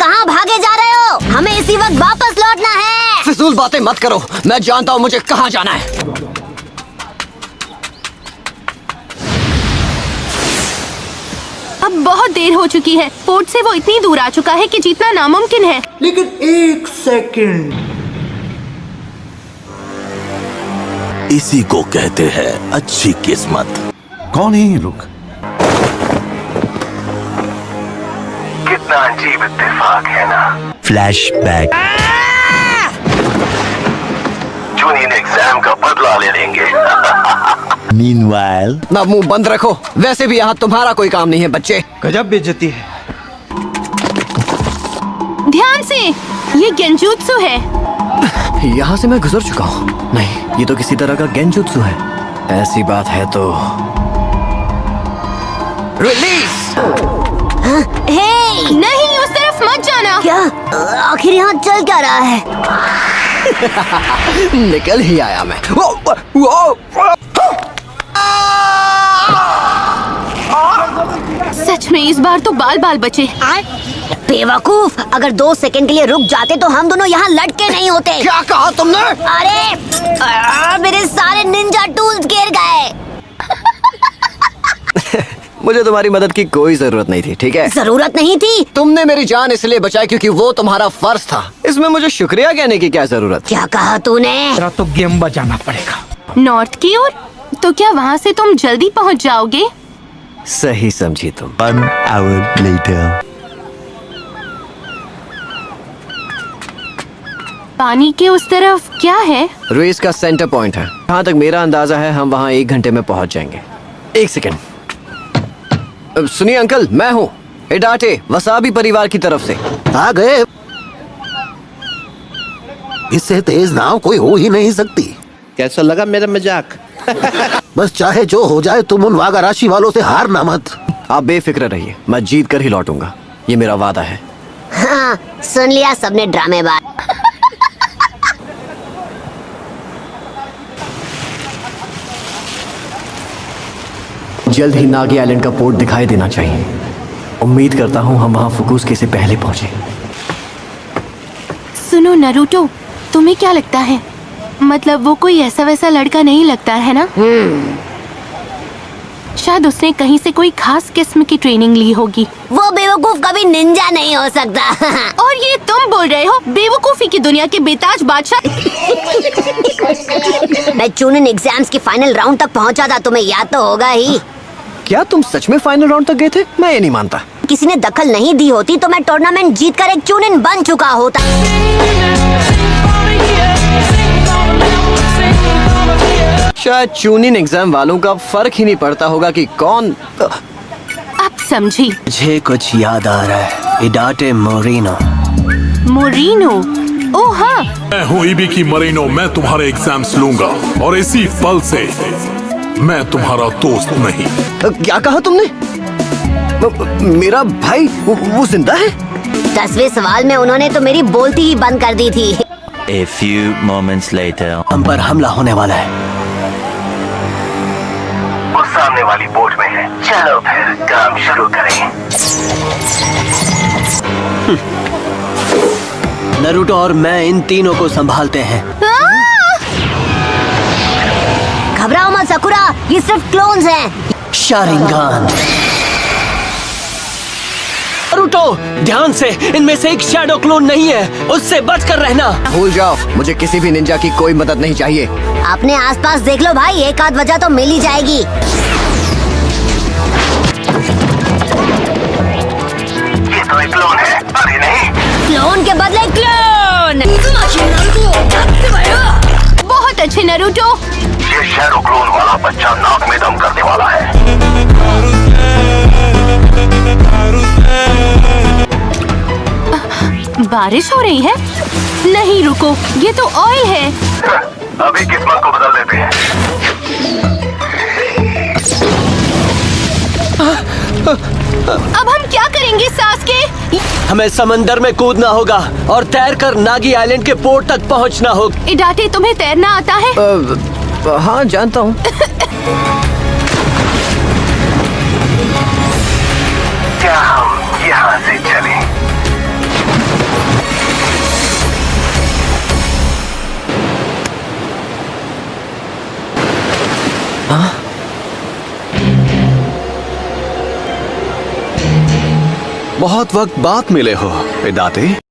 कहाँ भागे जा रहे हो? हमें इसी वक्त वापस लौटना है। फिजूल बातें मत करो, मैं जानता हूँ मुझे कहाँ जाना है। अब बहुत देर हो चुकी है। पोर्ट से वो इतनी दूर आ चुका है कि जीतना नामुमकिन है। लेकिन एक सेकंड, इसी को कहते हैं अच्छी किस्मत। कौन है ये लोग? कितना अजीब इत्तेफाक है ना। फ्लैशबैक। जूनियर एग्जाम का बदला ले लेंगे। Meanwhile, ना मुंह बंद रखो, वैसे भी यहाँ तुम्हारा कोई काम नहीं है बच्चे। गजब बेइज्जती है। ध्यान से, ये गेंजुत्सु है। यहाँ से मैं गुजर चुका हूँ। नहीं, ये तो किसी तरह का गेंजुत्सु है। ऐसी बात है तो रिलीज। हे, नहीं, उस तरफ मत जाना। क्या आखिर यहाँ चल क्या रहा है? निकल ही आया मैं। सच में इस बार तो बाल बाल बचे। बेवकूफ, अगर 2 सेकंड के लिए रुक जाते तो हम दोनों यहाँ लटके नहीं होते। क्या कहा तुमने? अरे मेरे सारे निंजा टूल्स गिर गए। मुझे तुम्हारी मदद की कोई जरूरत नहीं थी, ठीक है? जरूरत नहीं थी? तुमने मेरी जान इसलिए बचाई क्योंकि वो तुम्हारा फर्ज था। इसमें मुझे शुक्रिया कहने की क्या जरूरत? क्या कहा तूने? तेरा तो गेम बजाना पड़ेगा। नॉर्थ की ओर? तो क्या वहाँ से तुम जल्दी पहुँच जाओगे? सही समझी तुम। 1 hour later. पानी के उस तरफ क्या है? रेस का सेंटर पॉइंट है। जहाँ तक मेरा अंदाजा है हम वहाँ 1 घंटे में पहुँच जाएंगे। 1 सेकंड। सुनिए अंकल, मैं हूँ इडाटे वसाबी परिवार की तरफ से। आ गए। इससे तेज नाव कोई हो ही नहीं सकती। कैसा लगा मेरा मजाक? बस चाहे जो हो जाए, तुम उन वागा राशि वालों से हारना मत। आप बेफिक्र रहिए, मैं जीत कर ही लौटूंगा, ये मेरा वादा है। हाँ, सुन लिया सबने ड्रामेबाज। जल्द ही नागी आइलैंड का पोर्ट दिखाई देना चाहिए। उम्मीद करता हूँ हम वहाँ फुकुस्के से पहले पहुँचे। सुनो नरूटो, तुम्हें क्या लगता है? मतलब वो कोई ऐसा वैसा लड़का नहीं लगता है ना? शायद उसने कहीं से कोई खास किस्म की ट्रेनिंग ली होगी। वो बेवकूफ कभी निंजा नहीं हो सकता। और ये तुम बोल रहे हो बेवकूफी की दुनिया के बेताज बादशाह। मैं चूनिन एग्जाम्स के फाइनल राउंड तक पहुंचा था, तुम्हें याद तो होगा ही। क्या तुम सच में फाइनल राउंड तक गए थे? मैं ये नहीं मानता। किसी ने दखल नहीं दी होती तो मैं टूर्नामेंट जीतकर एक चूनिन बन चुका होता। शायद चूनिन एग्जाम वालों का फर्क ही नहीं पड़ता होगा कि कौन। अब समझी। मुझे कुछ याद आ रहा है। इडाटे मोरिनो। मोरिनो? ओ हाँ, मैं हूँ इबिकी मरीनो। मैं तुम्हारे एग्जाम्स लूंगा और इसी पल से मैं तुम्हारा दोस्त नहीं। क्या कहा तुमने? मेरा भाई वो जिंदा है? 10वें सवाल में उन्होंने तो मेरी बोलती ही बंद कर दी थी। A few moments later. हम पर हमला होने वाला है। वो सामने वाली बोट में है। चलो फिर काम शुरू करें। नरूटो और मैं इन तीनों को संभालते हैं। घबराओ मत सकुरा, ये सिर्फ क्लोन्स हैं। शारिंगान। नरूटो, ध्यान से, इनमें से एक शैडो क्लोन नहीं है, उससे बचकर रहना। भूल जाओ, मुझे किसी भी निंजा की कोई मदद नहीं चाहिए। अपने आसपास देख लो भाई, एक आध वजह तो मिल ही जाएगी। ये तो एक क्लोन है। अरे नहीं, क्लोन के बदले क्लोन। बहुत अच्छे नरूटो। ये शैडो क्लोन वाला बच्चा नाक में दम करने वाला है। बारिश हो रही है? नहीं रुको, ये तो ऑयल है। अभी किस्मत को बदल देते हैं। अब हम क्या करेंगे सासके? हमें समंदर में कूदना होगा और तैरकर नागी आइलैंड के पोर्ट तक पहुंचना होगा। इडाटे, तुम्हें तैरना आता है? हाँ, जानता हूँ। क्या हम यहाँ से चलें? बहुत वक्त बाद मिले हो इदाते।